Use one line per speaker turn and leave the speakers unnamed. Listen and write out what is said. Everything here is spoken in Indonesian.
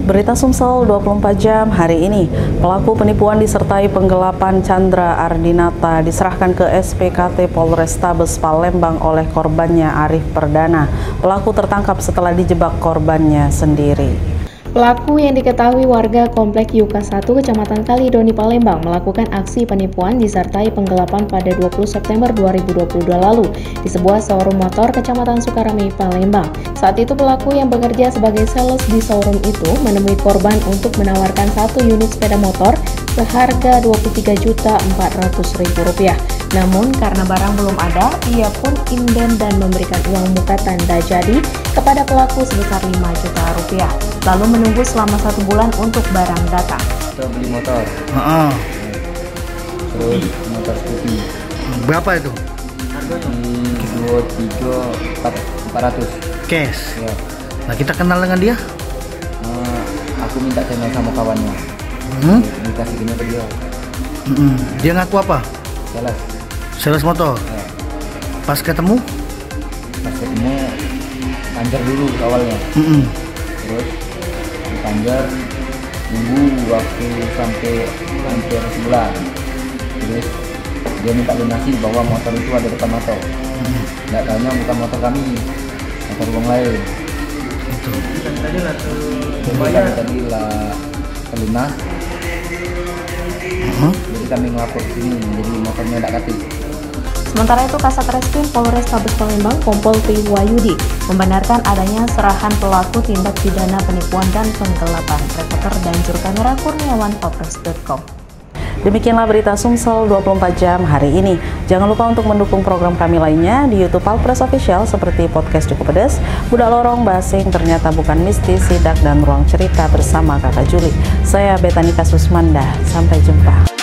Berita Sumsel 24 jam hari ini, pelaku penipuan disertai penggelapan Chandra Ardinata diserahkan ke SPKT Polrestabes Palembang oleh korbannya Arif Perdana. Pelaku tertangkap setelah dijebak korbannya sendiri.
Pelaku yang diketahui warga Komplek Yuka 1 Kecamatan Kalidoni Palembang melakukan aksi penipuan disertai penggelapan pada 20 September 2022 lalu di sebuah showroom motor Kecamatan Sukarame, Palembang. Saat itu pelaku yang bekerja sebagai sales di showroom itu menemui korban untuk menawarkan satu unit sepeda motor seharga Rp23.400.000. Namun karena barang belum ada, ia pun inden dan memberikan uang muka tanda jadi kepada pelaku sebesar Rp5 juta, lalu menunggu selama 1 bulan untuk barang datang.
Kita beli motor. Terus motor scooty.
Berapa itu?
Rp23.400.
Cash.
Ya.
Nah, kita kenal dengan dia?
Aku minta channel sama kawannya. Dikasih gini ke dia.
Dia ngaku apa? Sales motor.
Ya.
Pas ketemu
panjar dulu awalnya. Terus dipanjar, nunggu waktu sampai hampir sebulan. Terus dia minta lunasi bahwa motor itu ada depan motor. Nggak tahunya bukan motor kami, motor orang lain.
Itu.
Tadi lah lunas. Jadi kami ngelapor ke sini, jadi motornya tidak aktif.
Sementara itu, Kasat Reskrim Polrestabes Palembang Kompol T. Wayudi membenarkan adanya serahan pelaku tindak pidana penipuan dan penggelapan. Reporter dan juru kamera Kurniawan, Papres.com.
Demikianlah berita Sumsel 24 jam hari ini. Jangan lupa untuk mendukung program kami lainnya di YouTube Palpres Official seperti Podcast Cukup Pedas, Budak Lorong, Basing, Ternyata Bukan Mistis, Sidak, dan Ruang Cerita bersama Kakak Juli. Saya Betanika Susmanda. Sampai jumpa.